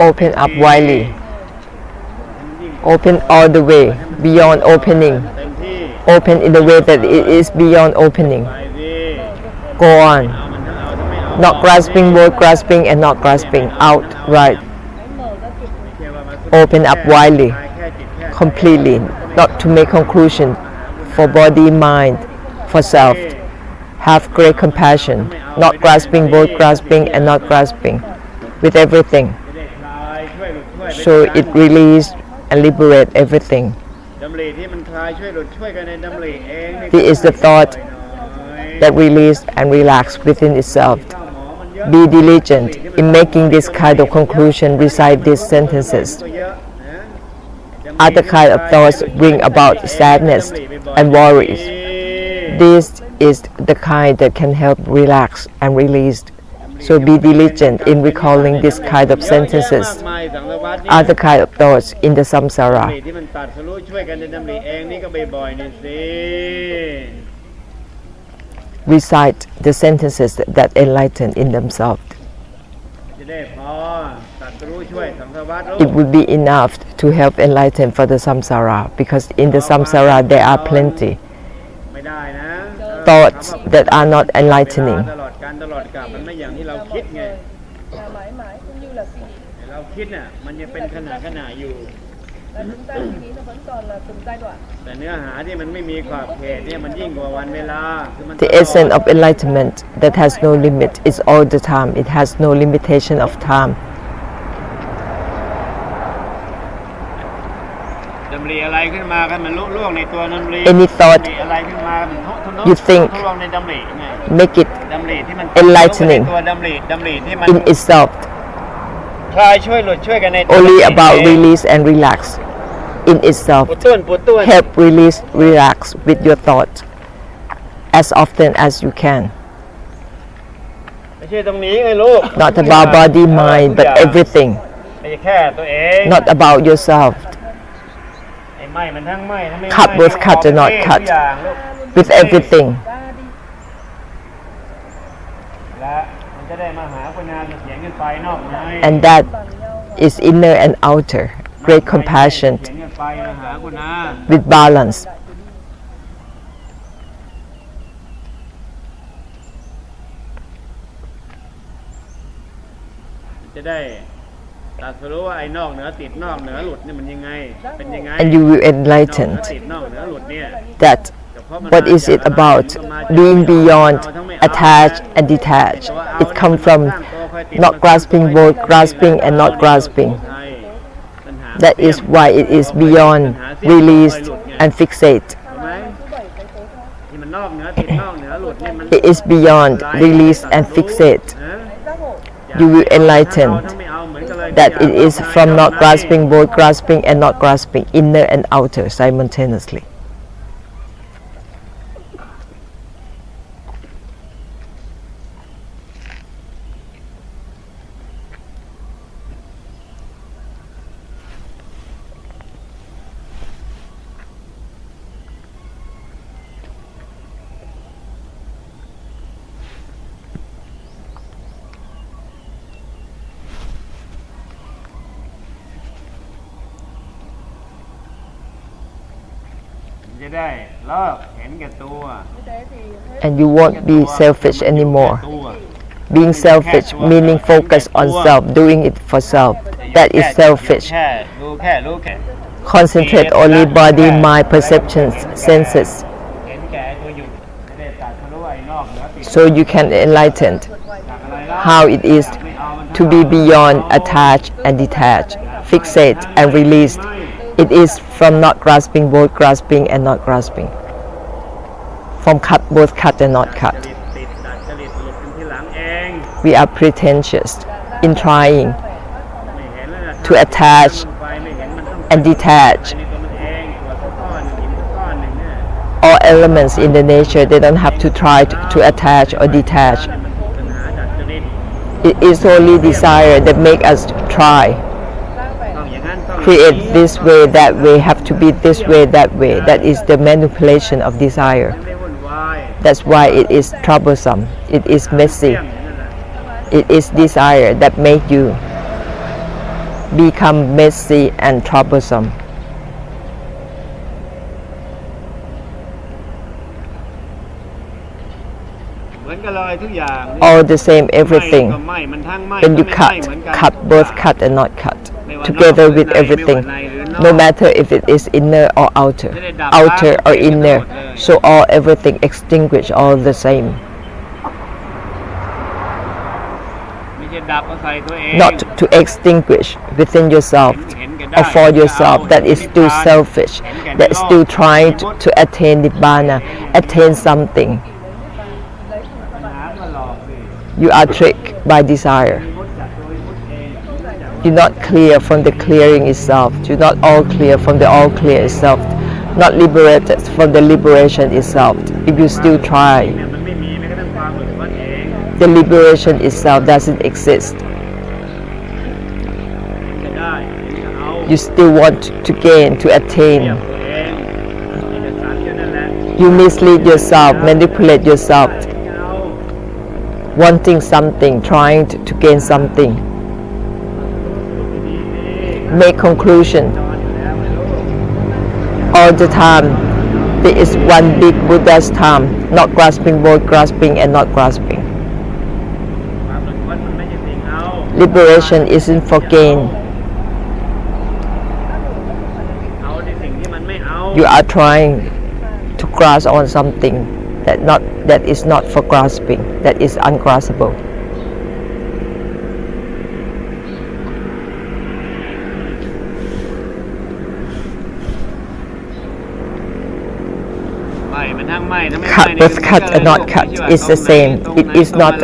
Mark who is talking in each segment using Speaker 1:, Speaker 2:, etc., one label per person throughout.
Speaker 1: Open up widely. Open all the way, beyond opening. Open in the way that it is beyond opening. Go on. Not grasping, both grasping and not grasping. Outright. Open up widely, completely, not to make conclusion for body, mind, for self. Have great compassion, not grasping, both grasping and not grasping, with everything. So it release and liberate everything. This is the thought that release and relax within itself. Be diligent in making this kind of conclusion, recite these sentences. Other kind of thoughts bring about sadness and worries. This is the kind that can help relax and release. So be diligent in recalling this kind of sentences. Other kind of thoughts in the samsara. Recite the sentences that enlighten in themselves. It would be enough to help enlighten for the samsara, because in the samsara there are plenty thoughts that are not enlightening. The essence of enlightenment that has no limit is all the time. It has no limitation of time. Any thought you think, make it enlightening in itself. Only about release and relax in itself. Help release, relax with your thoughts as often as you can. Not about body, mind, but everything. Not about yourself. Cut both cut and not cut. With everything. And that is inner and outer. Great compassion with balance. And you will enlighten that what is it about being beyond attached and detached. It comes from not grasping, both grasping and not grasping. That is why it is beyond released and fixate. It is beyond released and fixate. You will enlighten that it is from not grasping, both grasping and not grasping, inner and outer simultaneously. And you won't be selfish anymore. Being selfish meaning focus on self, doing it for self. That is selfish. Concentrate only body, mind, perceptions, senses. So you can enlighten how it is to be beyond attached and detached, fixate and released. It is from not grasping, both grasping and not grasping. From cut, both cut and not cut. We are pretentious in trying to attach and detach all elements in the nature. They don't have to try to attach or detach. It is only desire that makes us try. Create this way, that way, have to be this way, that way. That is the manipulation of desire. That's why it is troublesome. It is messy. It is desire that make you become messy and troublesome.
Speaker 2: เหมือนกันเลยทุกอย่าง
Speaker 1: All the same
Speaker 2: ไหม้
Speaker 1: everything.
Speaker 2: ก็ไหม้มันทั้งไหม้
Speaker 1: When
Speaker 2: ทั้
Speaker 1: you
Speaker 2: งไม่ไหม้เหมือนกัน
Speaker 1: cut both cut and not cut, together with everything, no matter if it is inner or outer, outer or inner, so all everything extinguish all the same.
Speaker 2: ไม่ใช่ดับเอาใส่ตัวเอง
Speaker 1: Not to extinguish within yourself or for yourself, that is still selfish, that is still trying to attain Nibbana, attain something.
Speaker 2: ปัญหามันหลอกสิ
Speaker 1: You are tricked by desire. You're not clear from the clearing itself. You're not all clear from the all clear itself. Not liberated from the liberation itself. If you still try,
Speaker 2: เนี่ยมันไม่มีแม้กระทั่งความหลุดพ้นเอง
Speaker 1: the liberation itself doesn't exist.
Speaker 2: จะได้จะเอา
Speaker 1: You still want to gain, to
Speaker 2: เรีย
Speaker 1: attain.
Speaker 2: กตัวเองมีแต่สารแค่นั้นแหละ
Speaker 1: You mislead yourself, manipulate yourself,
Speaker 2: จะเอา
Speaker 1: wanting something, trying to gain something.
Speaker 2: ดีๆ
Speaker 1: Make conclusion.
Speaker 2: นอนอยู่แล้วไม่รู้
Speaker 1: All the time, there is one big Buddha's time, not grasping, both grasping and not grasping.
Speaker 2: ความหลุดพ้นมันไม่ใช่สิ่งเอา
Speaker 1: Liberation isn't for gain.
Speaker 2: เอาในสิ่งที่มันไม่เอา
Speaker 1: You are trying to grasp on something that is not for grasping, that is ungraspable.
Speaker 2: ไหม้มันทั้งไหม้ทั้งไม่ไหม้
Speaker 1: Cut
Speaker 2: เนี่ย
Speaker 1: both cut and not cut is the same. It is not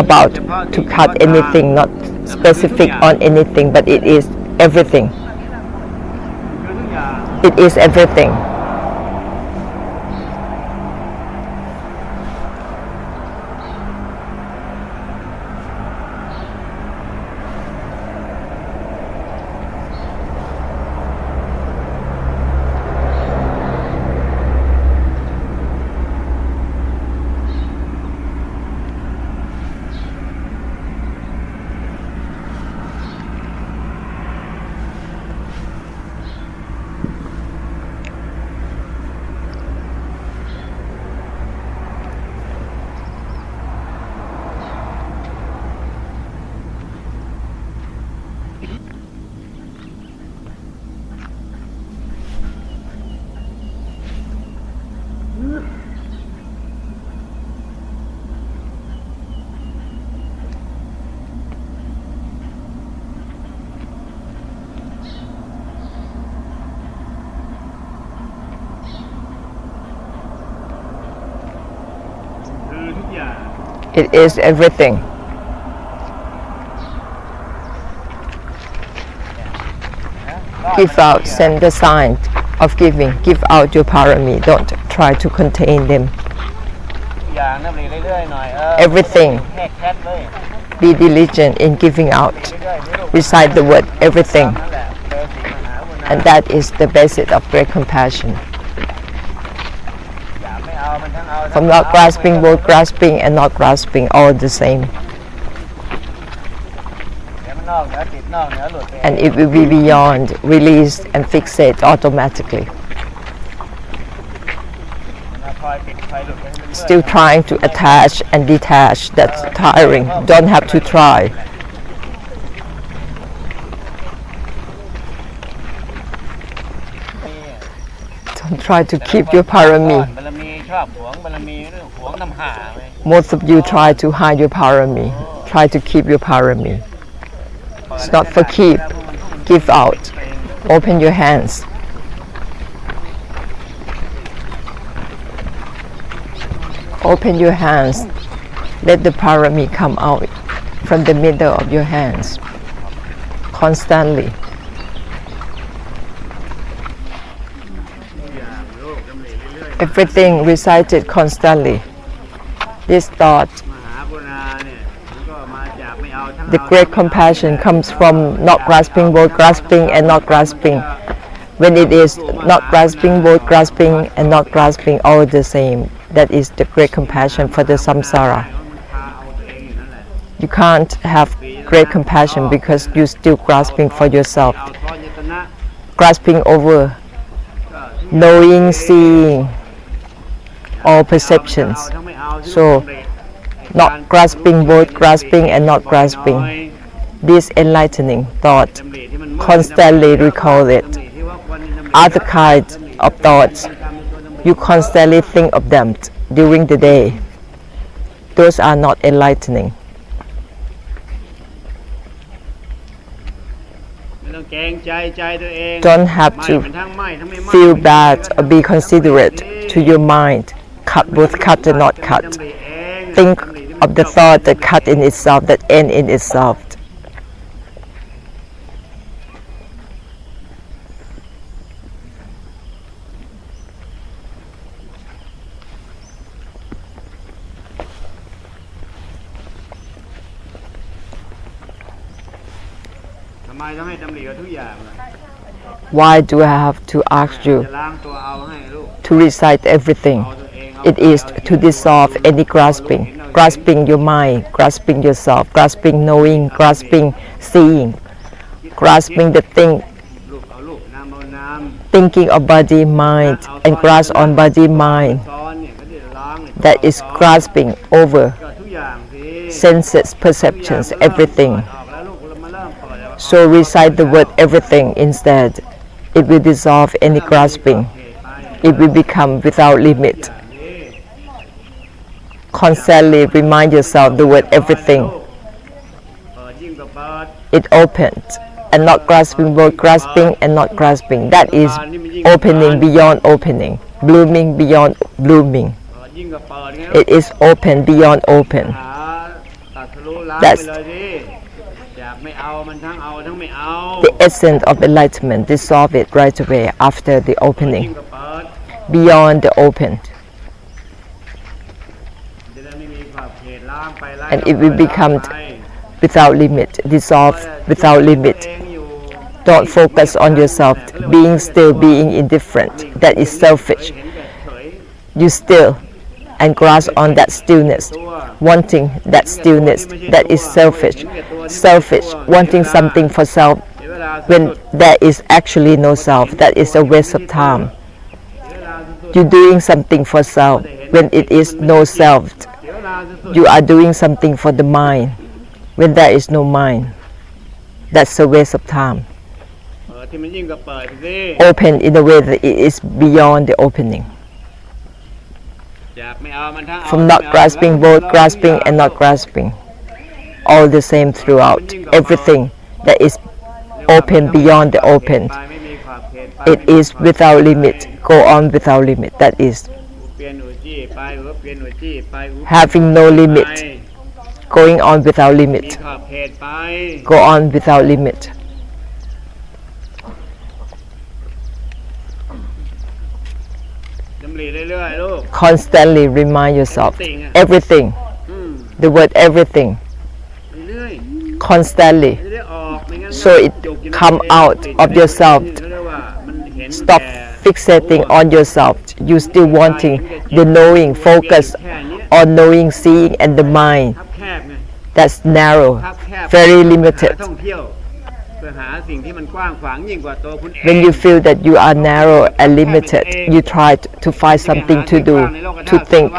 Speaker 1: about to cut anything, not specific on anything, but it is everything.
Speaker 2: คือทุกอย่าง
Speaker 1: It is everything.
Speaker 2: คือทุกอย่าง
Speaker 1: It is everything. Give out, send the sign of giving. Give out your parami. Don't try to contain them.
Speaker 2: ทุกอย่างนั่นเลยเรื่อยๆหน่อย
Speaker 1: Everything.
Speaker 2: แค่แคทเลย
Speaker 1: Be diligent in giving out.
Speaker 2: เรื่อยๆนี่ลูก
Speaker 1: Recite the word everything.
Speaker 2: นั่นแหละเจอสิ่งปัญหาคุณนะ
Speaker 1: And that is the basis of great compassion.
Speaker 2: อย่าไม่เอามันทั้งเอาทั้ง
Speaker 1: From not grasping, both grasping and not grasping, all the same.
Speaker 2: เดี๋ยวมันนอกเหนือติดนอกเหนือหลุดไป
Speaker 1: And it will be beyond, released and fixate automatically.
Speaker 2: มันคอยติดคอยหลุดไปเรื่อยๆ
Speaker 1: Still trying to attach and detach, that's tiring. Don't have to try. Don't try to keep your parami.
Speaker 2: บารมีชอบหวงบารมีเรื่องหวงน้ำหาเลย
Speaker 1: Most of you try to hide your parami. Try to keep your parami. It's not for keep. Give out. Open your hands. Open your hands. Let the parami come out from the middle of your hands constantly. Everything recited constantly. This thought,
Speaker 2: มหากรุณาเนี่ยมันก็มาจากไม่เอาทั้ง
Speaker 1: the great compassion comes from not grasping, both grasping and not grasping. When it is not grasping, both grasping and not grasping, all the same, that is the great compassion for the samsara.
Speaker 2: มันพาเอาตัวเองอยู่นั่นแหละ
Speaker 1: You can't have great compassion because you're still grasping for yourself, grasping over knowing, seeing, all perceptions. So not grasping, both grasping and not grasping. This enlightening thought, constantly recall it. Other kinds of thoughts, you constantly think of them during the day. Those are not enlightening. Don't have to feel bad or be considerate to your mind. Cut both cut and not cut. Think of the thought that cut in itself, that end in itself. Why do I have to ask you to recite everything? It is to dissolve any grasping, grasping your mind, grasping yourself, grasping knowing, grasping seeing, grasping the thing, thinking of body, mind, and grasp on body, mind. That is grasping over senses, perceptions, everything. So recite the word everything instead. It will dissolve any grasping. It will become without limit. Constantly remind yourself the word everything. It opens and not grasping, both grasping and not grasping. That is opening beyond opening, blooming beyond blooming. It is open beyond open. That's the essence of enlightenment. Dissolve it right away after the opening, beyond the open. And it will become without limit, dissolve without limit. Don't focus on yourself, being still, being indifferent. That is selfish. You still and grasp on that stillness, wanting that stillness. That is selfish. Selfish, wanting something for self when there is actually no self. That is a waste of time. You're doing something for self when it is no self. You are doing something for the mind when there is no mind. That's a waste of time. Open in a way that it is beyond the opening. From not grasping, both grasping and not grasping. All the same throughout. Everything that is open beyond the open. It is without limit. Go on without limit. That is having no limit. Going on without limit. Go on without limit. Constantly remind yourself everything, the word everything, constantly, so it come out of yourself. Stop fixating on yourself. You still wanting the knowing, focus on knowing, seeing, and the mind. That's narrow, very limited. When you feel that you are narrow and limited, you try to find something to do, to think,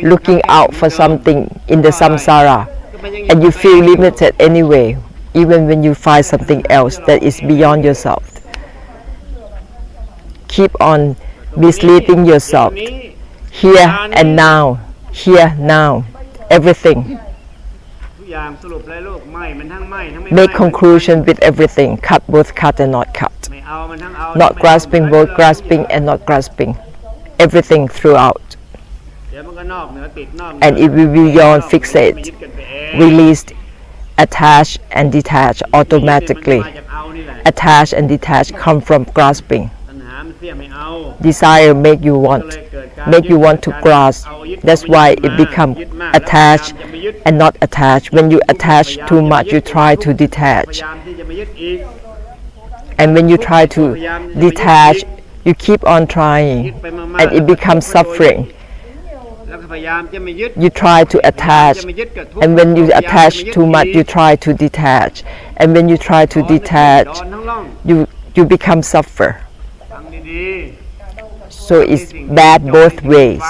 Speaker 1: looking out for something in the samsara, and you feel limited anyway, even when you find something else that is beyond yourself. Keep on misleading yourself. Here and now, here, now, everything. Make conclusion with everything. Cut both cut and not cut. Not grasping, both grasping and not grasping. Everything throughout. And it will be beyond fixate, released, attached and detached automatically. Attached and detached come from grasping. Desire make you want to grasp. That's why it becomes attached and not attached. When you attach too much, you try to detach. And when you try to detach, you keep on trying, and it becomes suffering.
Speaker 2: พยายามจะไม่ยึด
Speaker 1: you try to attach, and when you attach too much, you try to detach, and when you try to detach, you become suffer.
Speaker 2: ฟังดี
Speaker 1: So it's bad both ways.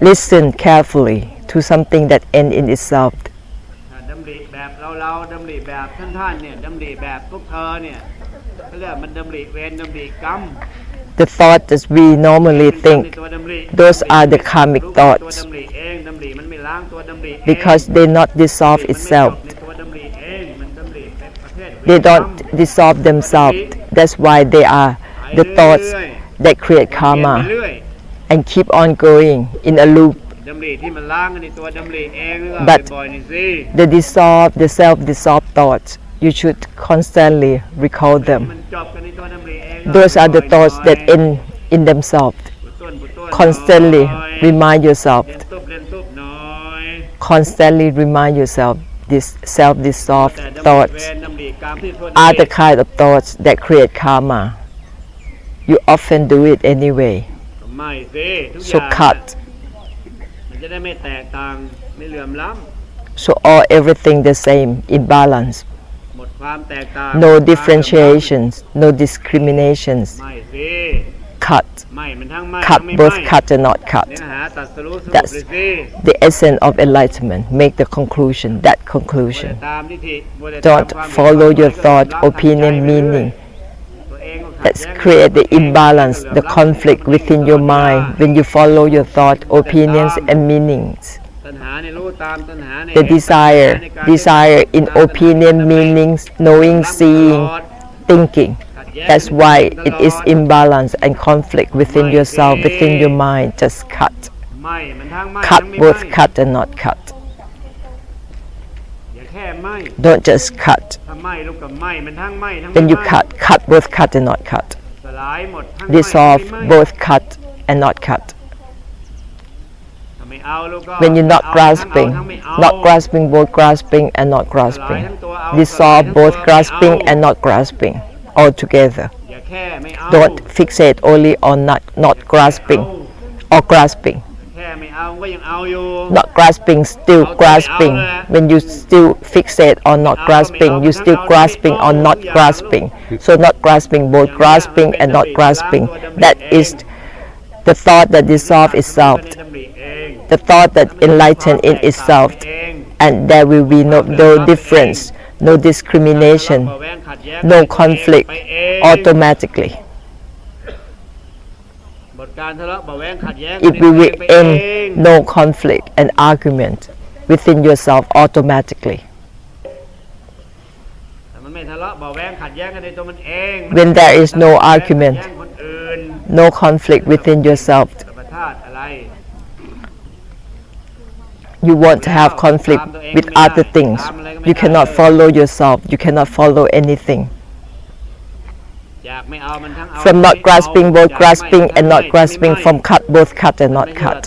Speaker 1: Listen carefully to something that ends in itself.
Speaker 2: ๆดำริแบบเราดำริแบบท่านเนี่ยดำริแบบพวกเธอเนี่ยเขาเรียกมันดำริเวรดำริกรรม
Speaker 1: The thought that we normally think, those are the karmic
Speaker 2: ตัว
Speaker 1: thoughts
Speaker 2: ดำริเองดำริมันไม่ล้างตัวดำริเอง
Speaker 1: because they not dissolve
Speaker 2: มันไม่
Speaker 1: itself.
Speaker 2: จบในตัวดำริเองมันดำริเป็นประเภทเวร
Speaker 1: They
Speaker 2: กรรม
Speaker 1: don't dissolve themselves. That's why they are the thoughts that create
Speaker 2: เปลี่ยนไป
Speaker 1: karma
Speaker 2: เรื่อย
Speaker 1: and keep on going in a loop.
Speaker 2: ดำริที่มันล้างกันในตัวดำริเองแล้วก็
Speaker 1: But
Speaker 2: บ่อยๆนี่สิ
Speaker 1: the self-dissolved thoughts, you should constantly recall them.
Speaker 2: มันจบกันในตัวดำริเอง
Speaker 1: Those are the thoughts that end in themselves. Constantly remind yourself.
Speaker 2: เรียนตุ๊บน้อย
Speaker 1: Constantly remind yourself these self-dissolved
Speaker 2: แต่ดำริเว
Speaker 1: thoughts
Speaker 2: รดำริกรรมที่ตัว
Speaker 1: are the kind of thoughts that create karma. You often do it anyway.
Speaker 2: ไม่สิทุกอ
Speaker 1: So
Speaker 2: ย่าง
Speaker 1: cut.
Speaker 2: มันจะได้ไม่แตกต่างไม่เหลื่อมล้
Speaker 1: So all everything the same in balance.
Speaker 2: ำหมดความแตกต่าง
Speaker 1: No differentiations, no discriminations.
Speaker 2: ไม่สิ
Speaker 1: Cut.
Speaker 2: ไม่มันทั้งไม่
Speaker 1: Cut
Speaker 2: ทั้งไม่
Speaker 1: both
Speaker 2: ไม่
Speaker 1: cut and not
Speaker 2: เนื้อ
Speaker 1: cut.
Speaker 2: หาตัดสรุป
Speaker 1: That's
Speaker 2: เลยสิ
Speaker 1: the essence of enlightenment. Make the conclusion, that conclusion.
Speaker 2: ตามทิฏฐิมัวแต่
Speaker 1: Don't
Speaker 2: ตามความ
Speaker 1: follow
Speaker 2: เห็น
Speaker 1: your
Speaker 2: ก็
Speaker 1: thought,
Speaker 2: ล้างทางใจ
Speaker 1: opinion,
Speaker 2: ไปเรื่อย
Speaker 1: meaning.
Speaker 2: ตัวเองก็ขัด
Speaker 1: Let's
Speaker 2: แย้ง
Speaker 1: create the
Speaker 2: ตัวเอง
Speaker 1: imbalance, the conflict within your mind when you follow your thought, opinions, and meanings.
Speaker 2: ตัณหาในรู้ตามตัณหาใน
Speaker 1: The
Speaker 2: เห็น
Speaker 1: desire,
Speaker 2: ตัณหาในการ
Speaker 1: desire in
Speaker 2: ตัณหา
Speaker 1: opinion,
Speaker 2: ใน
Speaker 1: meanings, knowing,
Speaker 2: ล้างต
Speaker 1: seeing,
Speaker 2: ลอด
Speaker 1: thinking.
Speaker 2: ขัดแย้ง
Speaker 1: That's why
Speaker 2: ต
Speaker 1: it
Speaker 2: ลอ
Speaker 1: is
Speaker 2: ด
Speaker 1: imbalance and conflict within yourself, within your mind. Just cut.
Speaker 2: ไม่มันทั้งไม่
Speaker 1: Cut
Speaker 2: ทั้งไม่
Speaker 1: both
Speaker 2: ไม่
Speaker 1: cut and not cut.
Speaker 2: อย่าแค่ไม่
Speaker 1: Don't just cut.
Speaker 2: ถ้าไม่ลูกกับไม่มันทั้งไม่ทั้ง
Speaker 1: When
Speaker 2: ไม่
Speaker 1: you
Speaker 2: ไม่
Speaker 1: cut both cut and not cut.
Speaker 2: สลายหมดทั้งไม่
Speaker 1: Dissolve
Speaker 2: ทั้งไม่
Speaker 1: both cut and not cut.
Speaker 2: ถ้าไม่เอาลูกก็
Speaker 1: When you're not
Speaker 2: เอาทั้ง
Speaker 1: grasping,
Speaker 2: เอาทั้งไม่เอา
Speaker 1: not grasping, both grasping and not
Speaker 2: สลาย
Speaker 1: grasping.
Speaker 2: ทั้งตัวเอา
Speaker 1: Dissolve
Speaker 2: สลายทั้ง
Speaker 1: both
Speaker 2: ตัวไม่
Speaker 1: grasping
Speaker 2: เอา
Speaker 1: and not grasping altogether.
Speaker 2: อย่าแค่ไม่เอา
Speaker 1: Don't fixate only on not grasping or grasping.
Speaker 2: แค่ไม่เอาก็ยังเอาอยู่
Speaker 1: Not grasping, still grasping. When you still fixate on not grasping, you still grasping on not grasping. So not grasping, both grasping and not grasping. That is the thought that dissolves itself,
Speaker 2: ไม่ได้ดำริเอง
Speaker 1: the thought that enlightens in itself,
Speaker 2: เอง
Speaker 1: and there will be no difference, no discrimination, no conflict automatically.
Speaker 2: บทการทะเลาะเบาะแว้งขัดแย้ง
Speaker 1: It will
Speaker 2: ไปเอง
Speaker 1: end no conflict and argument within yourself automatically.
Speaker 2: แต่มันไม่ทะเลาะเบาะแว้งขัดแย้งกันในตัวมันเอง
Speaker 1: When there is no argument,
Speaker 2: ขัดแย้งคนอื่น
Speaker 1: no conflict within yourself,
Speaker 2: สัพพธาตุอะไร
Speaker 1: you won't have conflict with other things. You cannot follow yourself. You cannot follow anything.
Speaker 2: อยากไม่เอามันทั้งเอา
Speaker 1: From not
Speaker 2: ไม่เอา
Speaker 1: grasping,
Speaker 2: อยา
Speaker 1: both
Speaker 2: กไม่
Speaker 1: grasping
Speaker 2: ทั้
Speaker 1: and
Speaker 2: ง
Speaker 1: not
Speaker 2: ไม่
Speaker 1: grasping,
Speaker 2: ไม่
Speaker 1: from cut, both cut and not cut.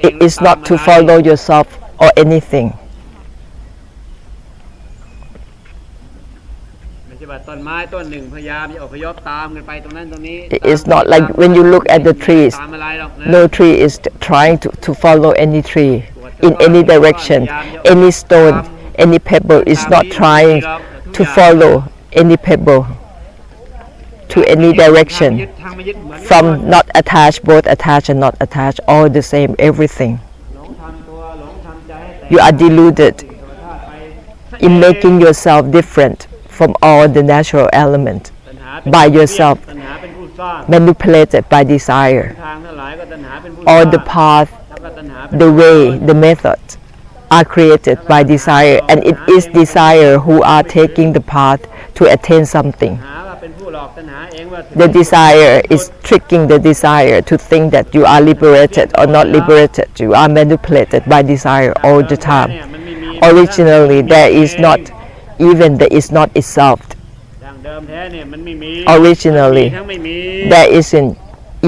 Speaker 1: It is not to follow yourself or anything.
Speaker 2: ไม่ใช่ว่าต้นไม้ต้นหนึ่งพยายามจะอพยพตามกันไปตรงนั้นตรงนี้
Speaker 1: It is not like when you look at the trees.
Speaker 2: ตามอะไรหรอกนะ
Speaker 1: No tree is trying to follow any tree in any direction. Any stone, any pebble is not trying to follow any pebble to any direction.
Speaker 2: ทางไม่ยึดเหมือนกัน
Speaker 1: From not attached, both attached and not attached, all the same, everything.
Speaker 2: หลงทำตัวหลงทำใจให้แตก
Speaker 1: You are deluded
Speaker 2: สิ่งธรรมชาติไป
Speaker 1: in making yourself different from all the natural element
Speaker 2: ตัณหาเป็น
Speaker 1: by yourself,
Speaker 2: ตัณหาเป็นผู้สร้าง
Speaker 1: manipulated by desire.
Speaker 2: ทางทั้งหลายก็ตัณหาเป็นผู้
Speaker 1: All
Speaker 2: สร้าง
Speaker 1: the path,
Speaker 2: แล้วก็ตัณหาเป็น
Speaker 1: the way, the method are created by desire, and it is desire who are taking the path to attain something.
Speaker 2: หาว่าเป็นผู้หลอกตัณหาเองว่า
Speaker 1: The desire is tricking the desire to think that you are liberated or not liberated. You are manipulated by desire all the
Speaker 2: เนี่ย
Speaker 1: time.
Speaker 2: มันไม่มี
Speaker 1: Originally, there is not, even there is not itself.
Speaker 2: ดังเดิมแท้เนี่ยมันไม่มี
Speaker 1: Originally,
Speaker 2: ทั้งไม่มี
Speaker 1: there isn't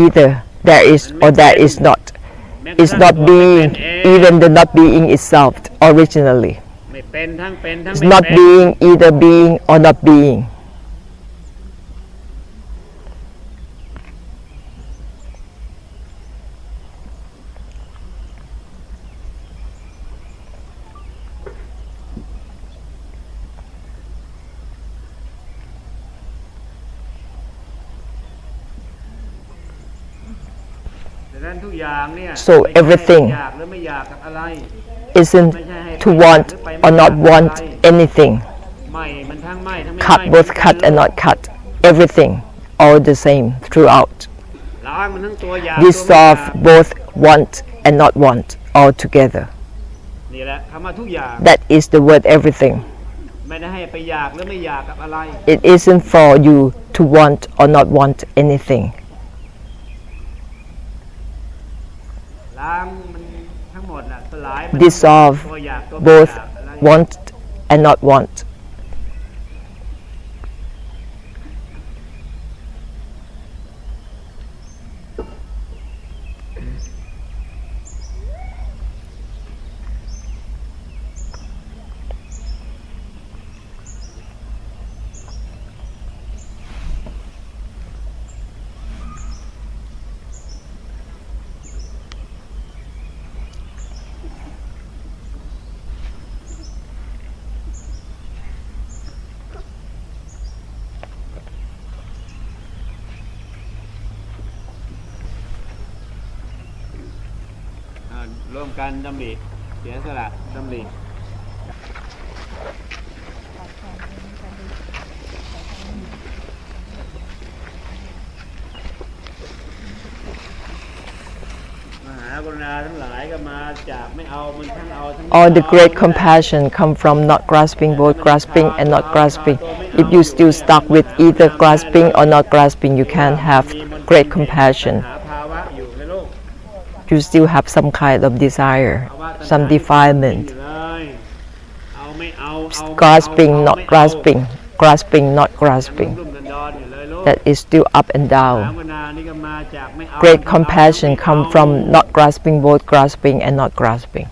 Speaker 1: either there is or there is not.
Speaker 2: แม้กระ
Speaker 1: It's
Speaker 2: ทั่ง
Speaker 1: not
Speaker 2: ตัวไม่
Speaker 1: being,
Speaker 2: เป็นเอง
Speaker 1: even the not being itself. Originally,
Speaker 2: ไม่เป็นทั้งเป็นทั้ง
Speaker 1: it's
Speaker 2: ไม่
Speaker 1: not
Speaker 2: เป็น
Speaker 1: being either being or not being. So everything isn't to want or not want anything. Cut, both cut and not cut. Everything, all the same throughout. Dissolve both want and not want all together. That is the word everything. It isn't for you to want or not want anything. Dissolve both want and not want.
Speaker 2: ร่วมกันดำริเสียสละดำริมหากรุณาทั้งหลายก็มาจากไม่เอามันทั้งเอาทั้ง
Speaker 1: All the great compassion come from not grasping, both grasping and not grasping. If you still stuck with either grasping or not grasping, you can't have great compassion. You still have some kind of desire, some defilement. Grasping, not grasping, grasping, not grasping. That is still up and down. Great compassion comes from not grasping, both grasping and not grasping.